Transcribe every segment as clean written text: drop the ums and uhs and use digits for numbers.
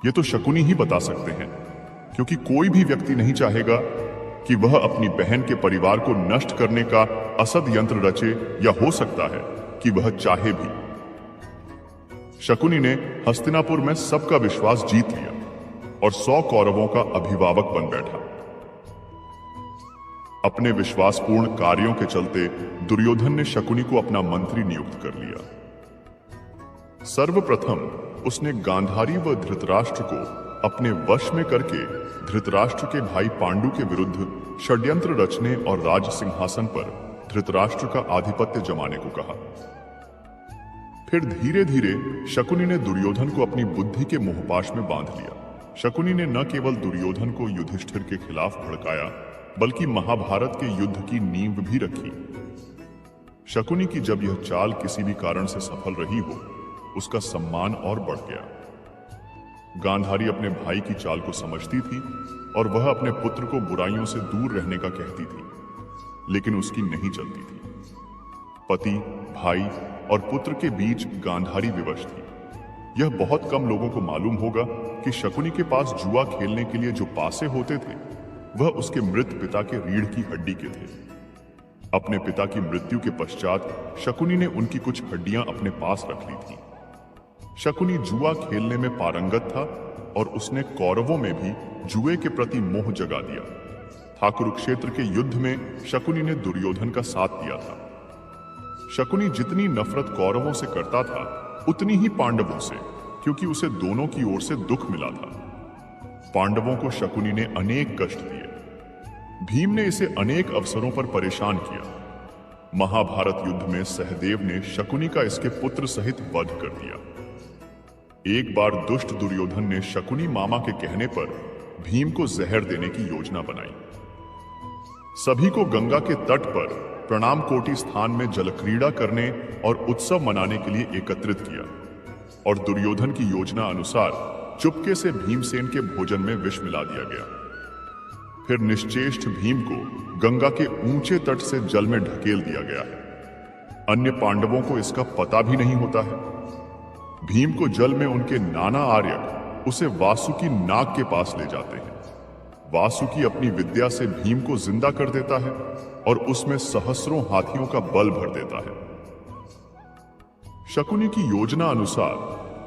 ये तो शकुनी ही बता सकते हैं, क्योंकि कोई भी व्यक्ति नहीं चाहेगा कि वह अपनी बहन के परिवार को नष्ट करने का असद यंत्र रचे, या हो सकता है कि वह चाहे भी। शकुनी ने हस्तिनापुर में सबका विश्वास जीत लिया और 100 कौरवों का अभिभावक बन बैठा। अपने विश्वासपूर्ण कार्यों के चलते दुर्योधन ने शकुनी को अपना मंत्री नियुक्त कर लिया। सर्वप्रथम उसने गांधारी व धृतराष्ट्र को अपने वश में करके धृतराष्ट्र के भाई पांडु के विरुद्ध षड्यंत्र रचने और राज सिंहासन पर धृतराष्ट्र का आधिपत्य जमाने को कहा। फिर धीरे धीरे शकुनी ने दुर्योधन को अपनी बुद्धि के मोहपाश में बांध लिया। शकुनी ने न केवल दुर्योधन को युधिष्ठिर के खिलाफ भड़काया, बल्कि महाभारत के युद्ध की नींव भी रखी। शकुनी की जब यह चाल किसी भी कारण से सफल रही हो, उसका सम्मान और बढ़ गया। गांधारी अपने भाई की चाल को समझती थी और वह अपने पुत्र को बुराइयों से दूर रहने का कहती थी, लेकिन उसकी नहीं चलती थी। पति, भाई और पुत्र के बीच गांधारी विवश थी। यह बहुत कम लोगों को मालूम होगा कि शकुनी के पास जुआ खेलने के लिए जो पासे होते थे, वह उसके मृत पिता के रीढ़ की हड्डी के थे। अपने पिता की मृत्यु के पश्चात शकुनी ने उनकी कुछ हड्डियां अपने पास रख ली थी। शकुनी जुआ खेलने में पारंगत था और उसने कौरवों में भी जुए के प्रति मोह जगा दिया था। कुरुक्षेत्र के युद्ध में शकुनी ने दुर्योधन का साथ दिया था। शकुनी जितनी नफरत कौरवों से करता था, उतनी ही पांडवों से, क्योंकि उसे दोनों की ओर से दुख मिला था। पांडवों को शकुनी ने अनेक कष्ट दिए। भीम ने इसे अनेक अवसरों पर परेशान किया। महाभारत युद्ध में सहदेव ने शकुनी का इसके पुत्र सहित वध कर दिया। एक बार दुष्ट दुर्योधन ने शकुनी मामा के कहने पर भीम को जहर देने की योजना बनाई। सभी को गंगा के तट पर प्रणाम कोटि स्थान में जलक्रीड़ा करने और उत्सव मनाने के लिए एकत्रित किया, और दुर्योधन की योजना अनुसार चुपके से भीमसेन के भोजन में विष मिला दिया गया। फिर निश्चेष्ट भीम को गंगा के ऊंचे तट से जल में ढकेल दिया गया है। अन्य पांडवों को इसका पता भी नहीं होता है। भीम को जल में उनके नाना आर्यक उसे वासुकी नाग के पास ले जाते हैं। वासुकी अपनी विद्या से भीम को जिंदा कर देता है और उसमें सहस्रों हाथियों का बल भर देता है। शकुनी की योजना अनुसार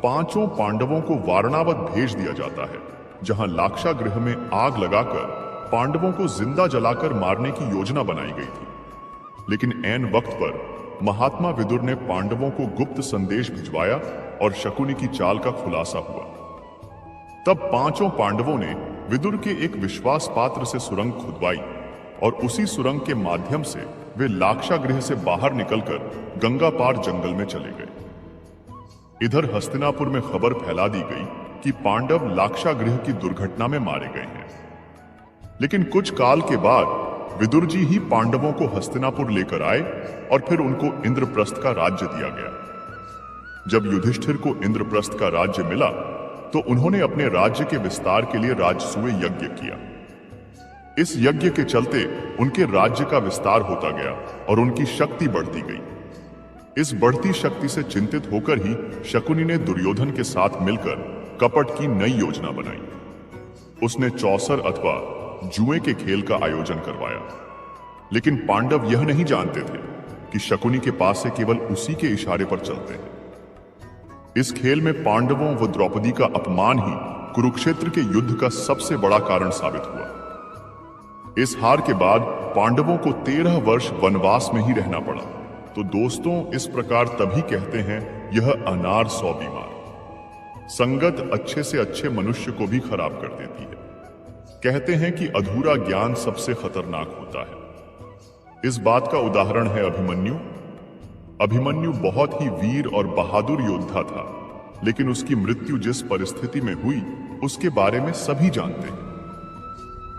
5 पांडवों को वारणावत भेज दिया जाता है, जहां लाक्षागृह में आग लगाकर पांडवों को जिंदा जलाकर मारने की योजना बनाई गई थी। लेकिन ऐन वक्त पर महात्मा विदुर ने पांडवों को गुप्त संदेश भिजवाया और शकुनी की चाल का खुलासा हुआ। तब 5 पांडवों ने विदुर के एक विश्वास पात्र से सुरंग खुदवाई और उसी सुरंग के माध्यम से वे लाक्षागृह से बाहर निकलकर गंगा पार जंगल में चले गए। इधर हस्तिनापुर में खबर फैला दी गई कि पांडव लाक्षागृह की दुर्घटना में मारे गए हैं। लेकिन कुछ काल के बाद विदुर जी ही पांडवों को हस्तिनापुर लेकर आए और फिर उनको इंद्रप्रस्थ का राज्य दिया गया। जब युधिष्ठिर को इंद्रप्रस्थ का राज्य मिला, तो उन्होंने अपने राज्य के विस्तार के लिए राजसूय यज्ञ किया। इस यज्ञ के चलते उनके राज्य का विस्तार होता गया और उनकी शक्ति बढ़ती गई। इस बढ़ती शक्ति से चिंतित होकर ही शकुनी ने दुर्योधन के साथ मिलकर कपट की नई योजना बनाई। उसने चौसर अथवा जुए के खेल का आयोजन करवाया। लेकिन पांडव यह नहीं जानते थे कि शकुनी के पास से केवल उसी के इशारे पर चलते हैं। इस खेल में पांडवों व द्रौपदी का अपमान ही कुरुक्षेत्र के युद्ध का सबसे बड़ा कारण साबित हुआ। इस हार के बाद पांडवों को 13 वर्ष वनवास में ही रहना पड़ा। तो दोस्तों, इस प्रकार तभी कहते हैं, यह अनार 100 बीमार। संगत अच्छे से अच्छे मनुष्य को भी खराब कर देती है। कहते हैं कि अधूरा ज्ञान सबसे खतरनाक होता है। इस बात का उदाहरण है अभिमन्यु। अभिमन्यु बहुत ही वीर और बहादुर योद्धा था, लेकिन उसकी मृत्यु जिस परिस्थिति में हुई, उसके बारे में सभी जानते हैं।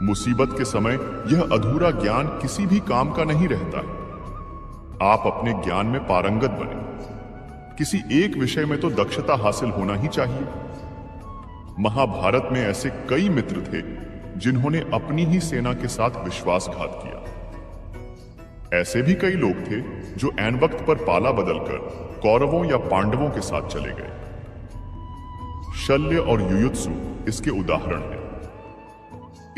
मुसीबत के समय यह अधूरा ज्ञान किसी भी काम का नहीं रहता है। आप अपने ज्ञान में पारंगत बने। किसी एक विषय में तो दक्षता हासिल होना ही चाहिए। महाभारत में ऐसे कई मित्र थे जिन्होंने अपनी ही सेना के साथ विश्वासघात किया। ऐसे भी कई लोग थे जो ऐन वक्त पर पाला बदलकर कौरवों या पांडवों के साथ चले गए। शल्य और युयुत्सु इसके उदाहरण हैं।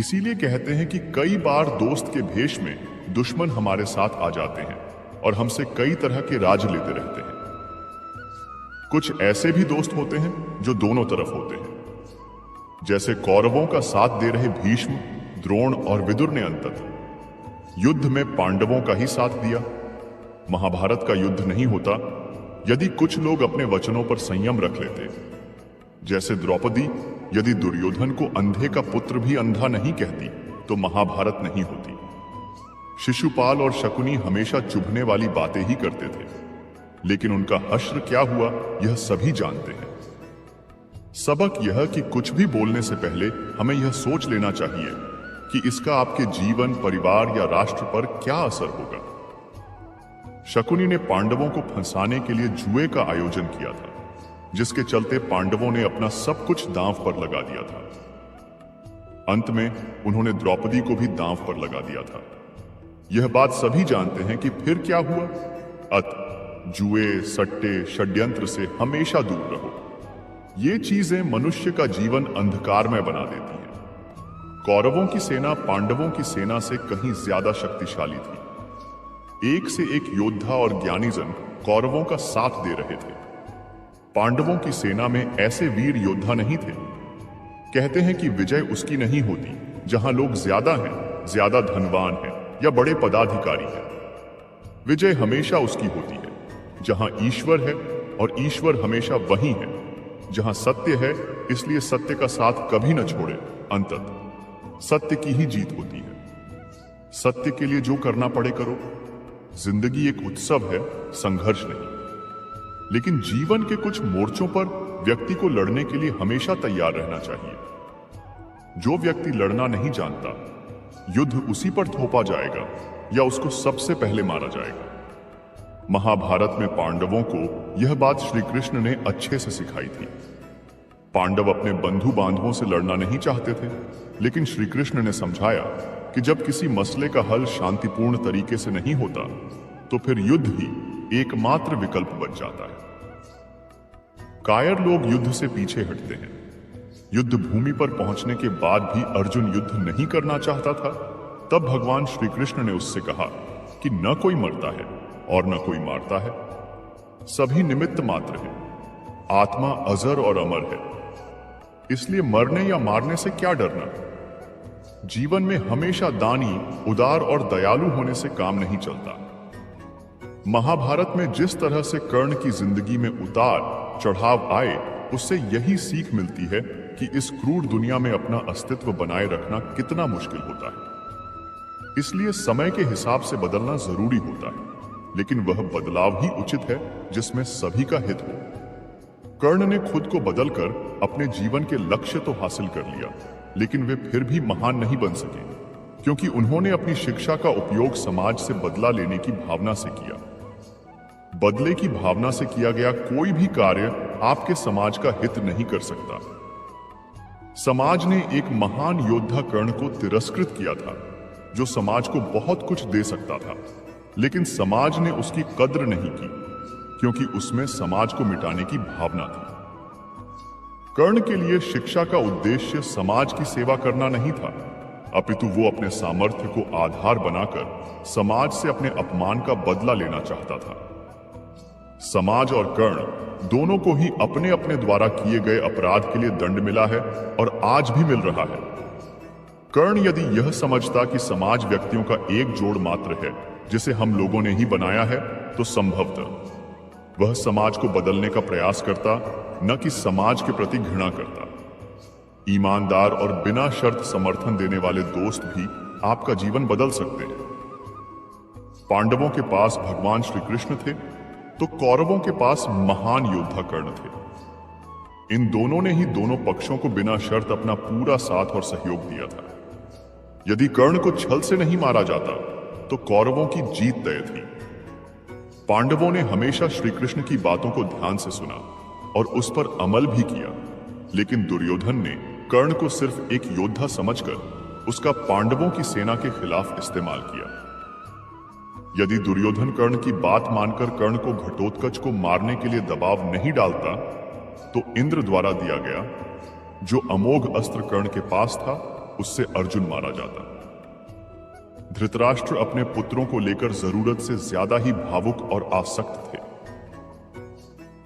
इसीलिए कहते हैं कि कई बार दोस्त के भेष में दुश्मन हमारे साथ आ जाते हैं और हमसे कई तरह के राज लेते रहते हैं। कुछ ऐसे भी दोस्त होते हैं जो दोनों तरफ होते हैं, जैसे कौरवों का साथ दे रहे भीष्म, द्रोण और विदुर ने अंततः युद्ध में पांडवों का ही साथ दिया। महाभारत का युद्ध नहीं होता यदि कुछ लोग अपने वचनों पर संयम रख लेते। जैसे द्रौपदी यदि दुर्योधन को अंधे का पुत्र भी अंधा नहीं कहती तो महाभारत नहीं होती। शिशुपाल और शकुनी हमेशा चुभने वाली बातें ही करते थे, लेकिन उनका हश्र क्या हुआ यह सभी जानते हैं। सबक यह कि कुछ भी बोलने से पहले हमें यह सोच लेना चाहिए कि इसका आपके जीवन, परिवार या राष्ट्र पर क्या असर होगा। शकुनी ने पांडवों को फंसाने के लिए जुए का आयोजन किया था, जिसके चलते पांडवों ने अपना सब कुछ दांव पर लगा दिया था। अंत में उन्होंने द्रौपदी को भी दांव पर लगा दिया था। यह बात सभी जानते हैं कि फिर क्या हुआ। अतः जुए, सट्टे, षड्यंत्र से हमेशा दूर रहो। ये चीजें मनुष्य का जीवन अंधकारमय बना देती हैं। कौरवों की सेना पांडवों की सेना से कहीं ज्यादा शक्तिशाली थी। एक से एक योद्धा और ज्ञानीजन कौरवों का साथ दे रहे थे। पांडवों की सेना में ऐसे वीर योद्धा नहीं थे। कहते हैं कि विजय उसकी नहीं होती जहां लोग ज्यादा हैं, ज्यादा धनवान हैं या बड़े पदाधिकारी हैं। विजय हमेशा उसकी होती है जहां ईश्वर है, और ईश्वर हमेशा वही है जहां सत्य है। इसलिए सत्य का साथ कभी न छोड़े। अंततः सत्य की ही जीत होती है। सत्य के लिए जो करना पड़े करो। जिंदगी एक उत्सव है, संघर्ष नहीं। लेकिन जीवन के कुछ मोर्चों पर व्यक्ति को लड़ने के लिए हमेशा तैयार रहना चाहिए। जो व्यक्ति लड़ना नहीं जानता, युद्ध उसी पर थोपा जाएगा या उसको सबसे पहले मारा जाएगा। महाभारत में पांडवों को यह बात श्री कृष्ण ने अच्छे से सिखाई थी। पांडव अपने बंधु बांधवों से लड़ना नहीं चाहते थे, लेकिन श्री कृष्ण ने समझाया कि जब किसी मसले का हल शांतिपूर्ण तरीके से नहीं होता तो फिर युद्ध ही एकमात्र विकल्प बन जाता है। कायर लोग युद्ध से पीछे हटते हैं। युद्ध भूमि पर पहुंचने के बाद भी अर्जुन युद्ध नहीं करना चाहता था। तब भगवान श्री कृष्ण ने उससे कहा कि न कोई मरता है और न कोई मारता है, सभी निमित्त मात्र है। आत्मा अजर और अमर है, इसलिए मरने या मारने से क्या डरना। जीवन में हमेशा दानी, उदार और दयालु होने से काम नहीं चलता। महाभारत में जिस तरह से कर्ण की जिंदगी में उतार चढ़ाव आए, उससे यही सीख मिलती है कि इस क्रूर दुनिया में अपना अस्तित्व बनाए रखना कितना मुश्किल होता है। इसलिए समय के हिसाब से बदलना जरूरी होता है, लेकिन वह बदलाव ही उचित है जिसमें सभी का हित हो। कर्ण ने खुद को बदलकर अपने जीवन के लक्ष्य तो हासिल कर लिया, लेकिन वे फिर भी महान नहीं बन सके, क्योंकि उन्होंने अपनी शिक्षा का उपयोग समाज से बदला लेने की भावना से किया। बदले की भावना से किया गया कोई भी कार्य आपके समाज का हित नहीं कर सकता। समाज ने एक महान योद्धा कर्ण को तिरस्कृत किया था, जो समाज को बहुत कुछ दे सकता था, लेकिन समाज ने उसकी कद्र नहीं की, क्योंकि उसमें समाज को मिटाने की भावना थी। कर्ण के लिए शिक्षा का उद्देश्य समाज की सेवा करना नहीं था, अपितु वो अपने सामर्थ्य को आधार बनाकर समाज से अपने अपमान का बदला लेना चाहता था। समाज और कर्ण दोनों को ही अपने अपने द्वारा किए गए अपराध के लिए दंड मिला है और आज भी मिल रहा है। कर्ण यदि यह समझता कि समाज व्यक्तियों का एक जोड़ मात्र है जिसे हम लोगों ने ही बनाया है, तो संभवतः वह समाज को बदलने का प्रयास करता, न कि समाज के प्रति घृणा करता। ईमानदार और बिना शर्त समर्थन देने वाले दोस्त भी आपका जीवन बदल सकते हैं। पांडवों के पास भगवान श्री कृष्ण थे, तो कौरवों के पास महान योद्धा कर्ण थे। इन दोनों ने ही दोनों पक्षों को बिना शर्त अपना पूरा साथ और सहयोग दिया था। यदि कर्ण को छल से नहीं मारा जाता तो कौरवों की जीत तय थी। पांडवों ने हमेशा श्री कृष्ण की बातों को ध्यान से सुना और उस पर अमल भी किया, लेकिन दुर्योधन ने कर्ण को सिर्फ एक योद्धा समझकर उसका पांडवों की सेना के खिलाफ इस्तेमाल किया। यदि दुर्योधन कर्ण की बात मानकर कर्ण को घटोत्कच को मारने के लिए दबाव नहीं डालता, तो इंद्र द्वारा दिया गया। जो अमोघ अस्त्र कर्ण के पास था उससे अर्जुन मारा जाता। धृतराष्ट्र अपने पुत्रों को लेकर जरूरत से ज्यादा ही भावुक और आसक्त थे।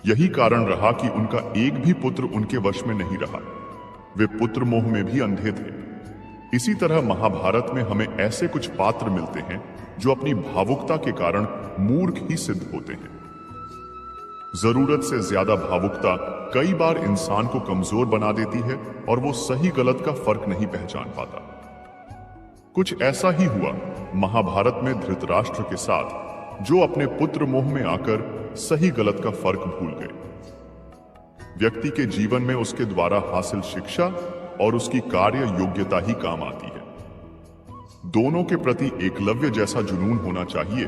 यही कारण रहा कि उनका एक भी पुत्र उनके वश में नहीं रहा। वे पुत्र मोह में भी अंधे थे। इसी तरह महाभारत में हमें ऐसे कुछ पात्र मिलते हैं जो अपनी भावुकता के कारण मूर्ख ही सिद्ध होते हैं। जरूरत से ज्यादा भावुकता कई बार इंसान को कमजोर बना देती है और वो सही गलत का फर्क नहीं पहचान पाता। कुछ ऐसा ही हुआ महाभारत में धृतराष्ट्र के साथ, जो अपने पुत्र मोह में आकर सही गलत का फर्क भूल गए। व्यक्ति के जीवन में उसके द्वारा हासिल शिक्षा और उसकी कार्य योग्यता ही काम आती है। दोनों के प्रति एकलव्य जैसा जुनून होना चाहिए,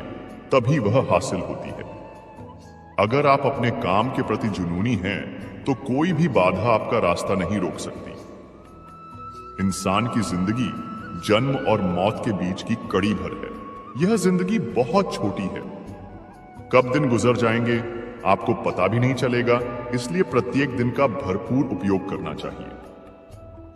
तभी वह हासिल होती है। अगर आप अपने काम के प्रति जुनूनी हैं, तो कोई भी बाधा आपका रास्ता नहीं रोक सकती। इंसान की जिंदगी जन्म और मौत के बीच की कड़ी भर है। यह जिंदगी बहुत छोटी है। कब दिन गुजर जाएंगे आपको पता भी नहीं चलेगा, इसलिए प्रत्येक दिन का भरपूर उपयोग करना चाहिए।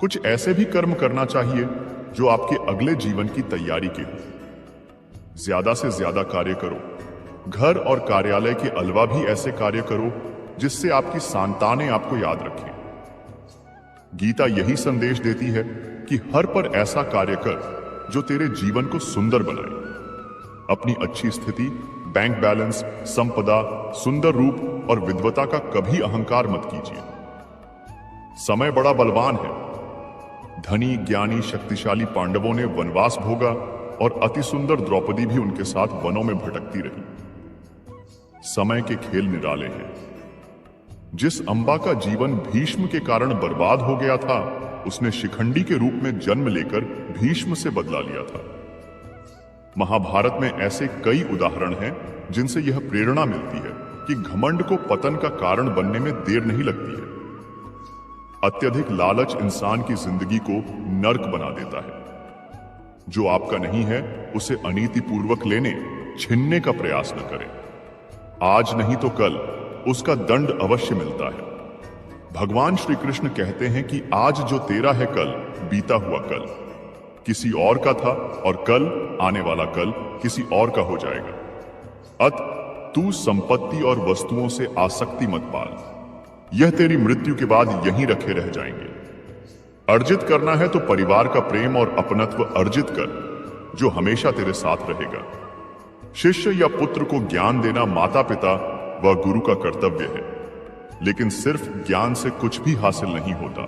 कुछ ऐसे भी कर्म करना चाहिए जो आपके अगले जीवन की तैयारी के हो। ज्यादा से ज्यादा कार्य करो। घर और कार्यालय के अलावा भी ऐसे कार्य करो जिससे आपकी संतानें आपको याद रखें। गीता यही संदेश देती है कि हर पर ऐसा कार्य कर जो तेरे जीवन को सुंदर बनाए। अपनी अच्छी स्थिति, बैंक बैलेंस, संपदा, सुंदर रूप और विद्वता का कभी अहंकार मत कीजिए। समय बड़ा बलवान है। धनी, ज्ञानी, शक्तिशाली पांडवों ने वनवास भोगा और अति सुंदर द्रौपदी भी उनके साथ वनों में भटकती रही। समय के खेल निराले हैं। जिस अंबा का जीवन भीष्म के कारण बर्बाद हो गया था, उसने शिखंडी के रूप में जन्म लेकर भीष्म से बदला लिया था। महाभारत में ऐसे कई उदाहरण हैं जिनसे यह प्रेरणा मिलती है कि घमंड को पतन का कारण बनने में देर नहीं लगती है। अत्यधिक लालच इंसान की जिंदगी को नर्क बना देता है। जो आपका नहीं है उसे अनीतिपूर्वक लेने, छीनने का प्रयास न करें। आज नहीं तो कल उसका दंड अवश्य मिलता है। भगवान श्री कृष्ण कहते हैं कि आज जो तेरा है कल बीता हुआ कल किसी और का था और कल आने वाला कल किसी और का हो जाएगा। अत तू संपत्ति और वस्तुओं से आसक्ति मत पाल। यह तेरी मृत्यु के बाद यहीं रखे रह जाएंगे। अर्जित करना है तो परिवार का प्रेम और अपनत्व अर्जित कर, जो हमेशा तेरे साथ रहेगा। शिष्य या पुत्र को ज्ञान देना माता पिता व गुरु का कर्तव्य है, लेकिन सिर्फ ज्ञान से कुछ भी हासिल नहीं होता।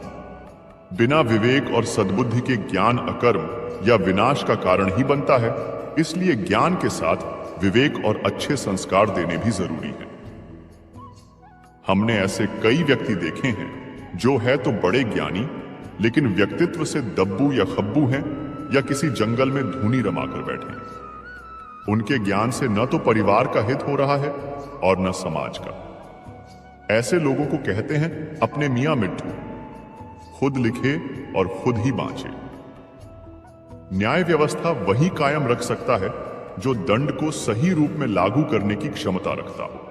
बिना विवेक और सद्बुद्धि के ज्ञान अकर्म या विनाश का कारण ही बनता है। इसलिए ज्ञान के साथ विवेक और अच्छे संस्कार देने भी जरूरी है। हमने ऐसे कई व्यक्ति देखे हैं जो है तो बड़े ज्ञानी, लेकिन व्यक्तित्व से दब्बू या खब्बू हैं या किसी जंगल में धूनी रमाकर बैठे हैं। उनके ज्ञान से न तो परिवार का हित हो रहा है और न समाज का। ऐसे लोगों को कहते हैं अपने मियां मिट्ठू, खुद लिखे और खुद ही बांचे। न्याय व्यवस्था वही कायम रख सकता है जो दंड को सही रूप में लागू करने की क्षमता रखता हो।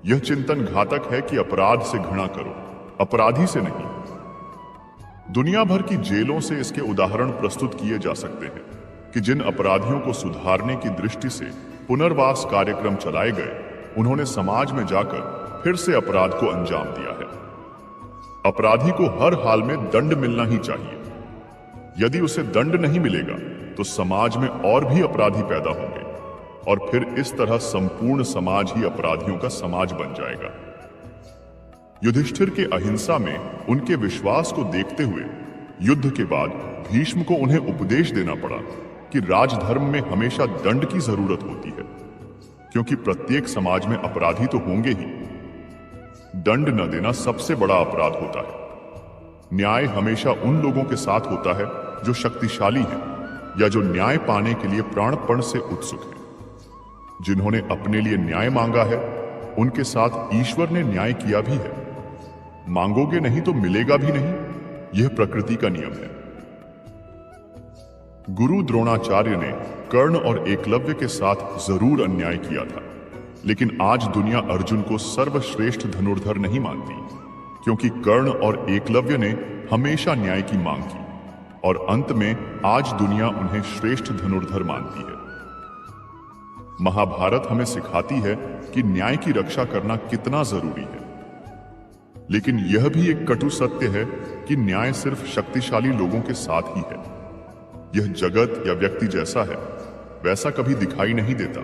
यह चिंतन घातक है कि अपराध से घृणा करो, अपराधी से नहीं। दुनिया भर की जेलों से इसके उदाहरण प्रस्तुत किए जा सकते हैं कि जिन अपराधियों को सुधारने की दृष्टि से पुनर्वास कार्यक्रम चलाए गए, उन्होंने समाज में जाकर फिर से अपराध को अंजाम दिया है। अपराधी को हर हाल में दंड मिलना ही चाहिए। यदि उसे दंड नहीं मिलेगा तो समाज में और भी अपराधी पैदा होंगे और फिर इस तरह संपूर्ण समाज ही अपराधियों का समाज बन जाएगा। युधिष्ठिर के अहिंसा में उनके विश्वास को देखते हुए युद्ध के बाद भीष्म को उन्हें उपदेश देना पड़ा कि राजधर्म में हमेशा दंड की जरूरत होती है, क्योंकि प्रत्येक समाज में अपराधी तो होंगे ही। दंड न देना सबसे बड़ा अपराध होता है। न्याय हमेशा उन लोगों के साथ होता है जो शक्तिशाली हैं या जो न्याय पाने के लिए प्राणपण से उत्सुक हैं। जिन्होंने अपने लिए न्याय मांगा है, उनके साथ ईश्वर ने न्याय किया भी है। मांगोगे नहीं तो मिलेगा भी नहीं, यह प्रकृति का नियम है। गुरु द्रोणाचार्य ने कर्ण और एकलव्य के साथ जरूर अन्याय किया था, लेकिन आज दुनिया अर्जुन को सर्वश्रेष्ठ धनुर्धर नहीं मानती, क्योंकि कर्ण और एकलव्य ने हमेशा न्याय की मांग की और अंत में आज दुनिया उन्हें श्रेष्ठ धनुर्धर मानती है। महाभारत हमें सिखाती है कि न्याय की रक्षा करना कितना जरूरी है, लेकिन यह भी एक कटु सत्य है कि न्याय सिर्फ शक्तिशाली लोगों के साथ ही है। यह जगत या व्यक्ति जैसा है वैसा कभी दिखाई नहीं देता,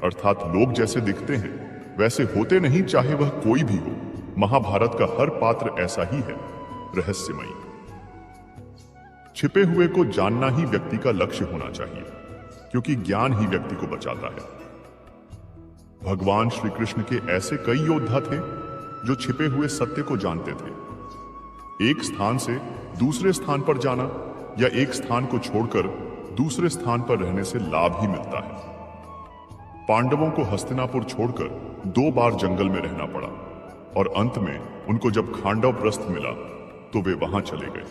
अर्थात लोग जैसे दिखते हैं वैसे होते नहीं, चाहे वह कोई भी हो। महाभारत का हर पात्र ऐसा ही है, रहस्यमयी। छिपे हुए को जानना ही व्यक्ति का लक्ष्य होना चाहिए, क्योंकि ज्ञान ही व्यक्ति को बचाता है। भगवान श्री कृष्ण के ऐसे कई योद्धा थे जो छिपे हुए सत्य को जानते थे। एक स्थान से दूसरे स्थान पर जाना या एक स्थान को छोड़कर दूसरे स्थान पर रहने से लाभ ही मिलता है। पांडवों को हस्तिनापुर छोड़कर 2 बार जंगल में रहना पड़ा और अंत में उनको जब खांडव प्रस्थ मिला तो वे वहां चले गए।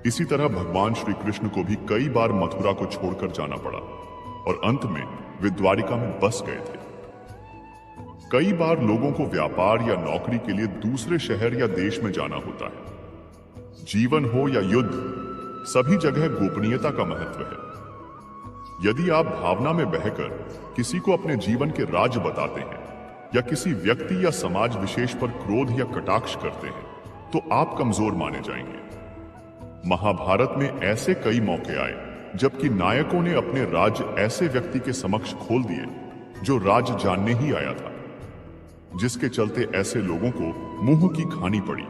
इसी तरह भगवान श्री कृष्ण को भी कई बार मथुरा को छोड़कर जाना पड़ा और अंत में वे द्वारिका में बस गए थे। कई बार लोगों को व्यापार या नौकरी के लिए दूसरे शहर या देश में जाना होता है। जीवन हो या युद्ध, सभी जगह गोपनीयता का महत्व है। यदि आप भावना में बहकर किसी को अपने जीवन के राज बताते हैं या किसी व्यक्ति या समाज विशेष पर क्रोध या कटाक्ष करते हैं, तो आप कमजोर माने जाएंगे। महाभारत में ऐसे कई मौके आए जबकि नायकों ने अपने राज्य ऐसे व्यक्ति के समक्ष खोल दिए जो राज जानने ही आया था, जिसके चलते ऐसे लोगों को मुंह की खानी पड़ी।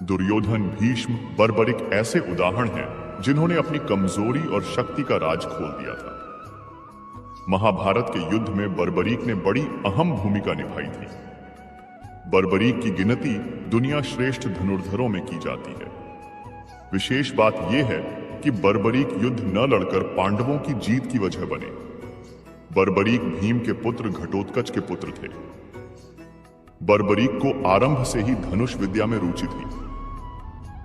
दुर्योधन, भीष्म, बर्बरिक ऐसे उदाहरण हैं जिन्होंने अपनी कमजोरी और शक्ति का राज खोल दिया था। महाभारत के युद्ध में बर्बरीक ने बड़ी अहम भूमिका निभाई थी। बर्बरीक की गिनती दुनिया श्रेष्ठ धनुर्धरों में की जाती है। विशेष बात यह है कि बर्बरीक युद्ध न लड़कर पांडवों की जीत की वजह बने। बर्बरीक भीम के पुत्र घटोत्कच के पुत्र थे। बर्बरीक को आरंभ से ही धनुष विद्या में रुचि थी।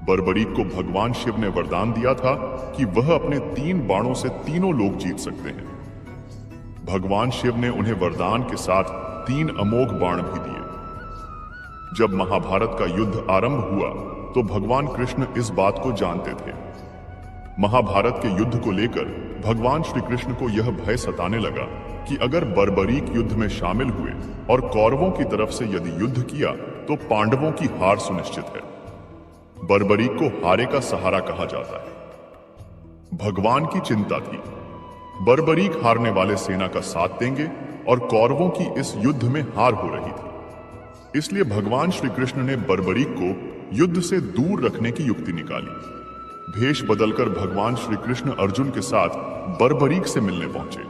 बर्बरीक को भगवान शिव ने वरदान दिया था कि वह अपने 3 बाणों से तीनों लोग जीत सकते हैं। भगवान शिव ने उन्हें वरदान के साथ 3 अमोघ बाण भी दिए। जब महाभारत का युद्ध आरंभ हुआ तो भगवान कृष्ण इस बात को जानते थे। महाभारत के युद्ध को लेकर भगवान श्री कृष्ण को यह भय सताने लगा कि अगर बर्बरीक युद्ध में शामिल हुए और कौरवों की तरफ से यदि युद्ध किया तो पांडवों की हार सुनिश्चित है। बर्बरीक को हारे का सहारा कहा जाता है। भगवान की चिंता थी, बर्बरीक हारने वाले सेना का साथ देंगे और कौरवों की इस युद्ध में हार हो रही थी। इसलिए भगवान श्री कृष्ण ने बर्बरीक को युद्ध से दूर रखने की युक्ति निकाली। भेष बदलकर भगवान श्री कृष्ण अर्जुन के साथ बर्बरीक से मिलने पहुंचे।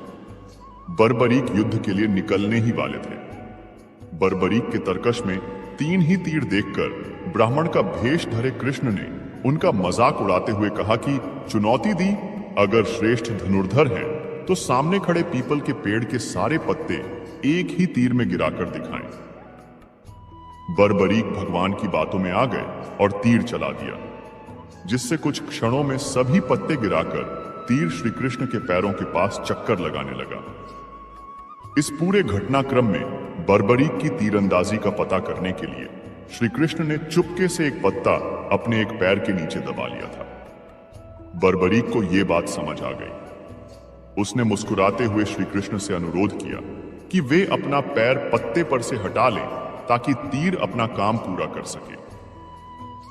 बर्बरीक युद्ध के लिए निकलने ही वाले थे। बर्बरीक के तरकश में 3 ही तीर देखकर ब्राह्मण का भेष धरे कृष्ण ने उनका मजाक उड़ाते हुए कहा कि चुनौती दी, अगर श्रेष्ठ धनुर्धर हैं तो सामने खड़े पीपल के पेड़ के सारे पत्ते एक ही तीर में गिराकर दिखाएं। बर्बरीक भगवान की बातों में आ गए और तीर चला दिया, जिससे कुछ क्षणों में सभी पत्ते गिराकर तीर श्री कृष्ण के पैरों के पास चक्कर लगाने लगा। इस पूरे घटनाक्रम में बर्बरीक की तीरंदाजी का पता करने के लिए श्री कृष्ण ने चुपके से एक पत्ता अपने एक पैर के नीचे दबा लिया था। बर्बरीक को यह बात समझ आ गई। उसने मुस्कुराते हुए श्री कृष्ण से अनुरोध किया कि वे अपना पैर पत्ते पर से हटा लें ताकि तीर अपना काम पूरा कर सके।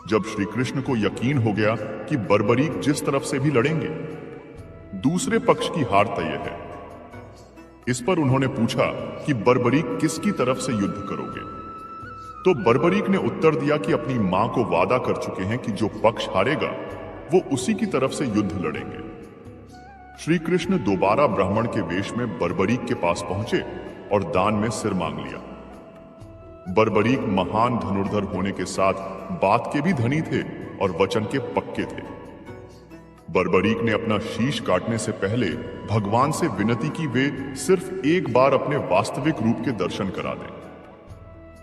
जब श्री कृष्ण को यकीन हो गया कि बर्बरीक जिस तरफ से भी लड़ेंगे दूसरे पक्ष की हार तय है, इस पर उन्होंने पूछा कि बर्बरीक किसकी तरफ से युद्ध करोगे? तो बर्बरीक ने उत्तर दिया कि अपनी मां को वादा कर चुके हैं कि जो पक्ष हारेगा वो उसी की तरफ से युद्ध लड़ेंगे। श्री कृष्ण दोबारा ब्राह्मण के वेश में बर्बरीक के पास पहुंचे और दान में सिर मांग लिया। बर्बरीक महान धनुर्धर होने के साथ बात के भी धनी थे और वचन के पक्के थे। बर्बरीक ने अपना शीश काटने से पहले भगवान से विनती की वे सिर्फ एक बार अपने वास्तविक रूप के दर्शन करा दें।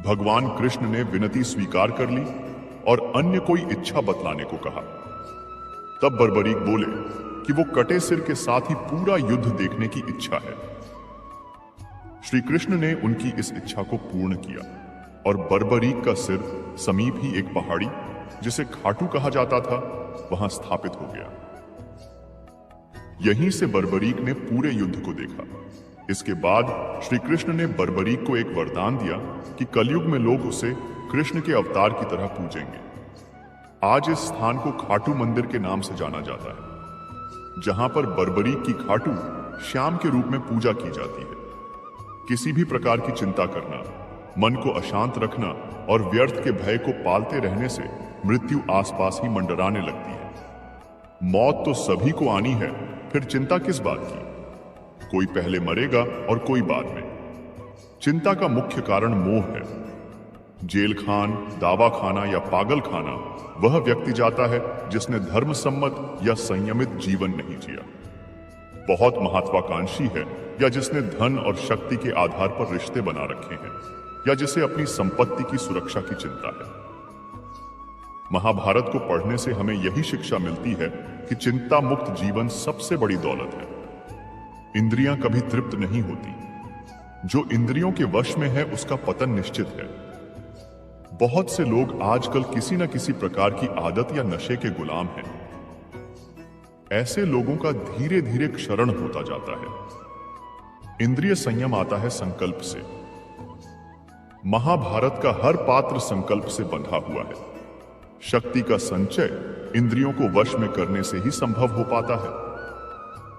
भगवान कृष्ण ने विनती स्वीकार कर ली और अन्य कोई इच्छा बतलाने को कहा। तब बर्बरीक बोले कि वो कटे सिर के साथ ही पूरा युद्ध देखने की इच्छा है। श्री कृष्ण ने उनकी इस इच्छा को पूर्ण किया और बर्बरीक का सिर समीप ही एक पहाड़ी, जिसे खाटू कहा जाता था, वहां स्थापित हो गया। यहीं से बर्बरीक ने पूरे युद्ध को देखा। इसके बाद श्री कृष्ण ने बर्बरीक को एक वरदान दिया कि कलयुग में लोग उसे कृष्ण के अवतार की तरह पूजेंगे। आज इस स्थान को खाटू मंदिर के नाम से जाना जाता है, जहां पर बर्बरीक की खाटू श्याम के रूप में पूजा की जाती है। किसी भी प्रकार की चिंता करना, मन को अशांत रखना और व्यर्थ के भय को पालते रहने से मृत्यु आसपास ही मंडराने लगती है। मौत तो सभी को आनी है, फिर चिंता किस बात की? कोई पहले मरेगा और कोई बाद में। चिंता का मुख्य कारण मोह है। जेल खान, दावा खाना या पागल खाना वह व्यक्ति जाता है जिसने धर्म सम्मत या संयमित जीवन नहीं जिया, बहुत महत्वाकांक्षी है, या जिसने धन और शक्ति के आधार पर रिश्ते बना रखे हैं, या जिसे अपनी संपत्ति की सुरक्षा की चिंता है। महाभारत को पढ़ने से हमें यही शिक्षा मिलती है कि चिंता मुक्त जीवन सबसे बड़ी दौलत है। इंद्रियां कभी तृप्त नहीं होती। जो इंद्रियों के वश में है उसका पतन निश्चित है। बहुत से लोग आजकल किसी न किसी प्रकार की आदत या नशे के गुलाम हैं। ऐसे लोगों का धीरे धीरे क्षरण होता जाता है। इंद्रिय संयम आता है संकल्प से। महाभारत का हर पात्र संकल्प से बंधा हुआ है। शक्ति का संचय इंद्रियों को वश में करने से ही संभव हो पाता है।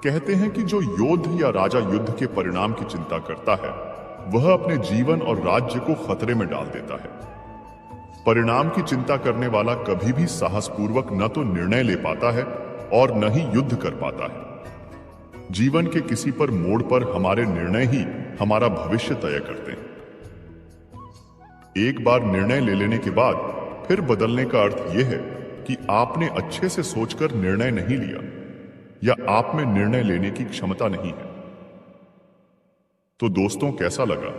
कहते हैं कि जो योद्ध या राजा युद्ध के परिणाम की चिंता करता है, वह अपने जीवन और राज्य को खतरे में डाल देता है। परिणाम की चिंता करने वाला कभी भी साहसपूर्वक न तो निर्णय ले पाता है और न ही युद्ध कर पाता है। जीवन के किसी पर मोड़ पर हमारे निर्णय ही हमारा भविष्य तय करते हैं। एक बार निर्णय ले लेने के बाद फिर बदलने का अर्थ यह है कि आपने अच्छे से सोचकर निर्णय नहीं लिया, या आप में निर्णय लेने की क्षमता नहीं है। तो दोस्तों, कैसा लगा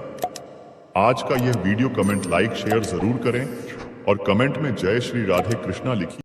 आज का यह वीडियो? कमेंट, लाइक, शेयर जरूर करें और कमेंट में जय श्री राधे कृष्णा लिखिए।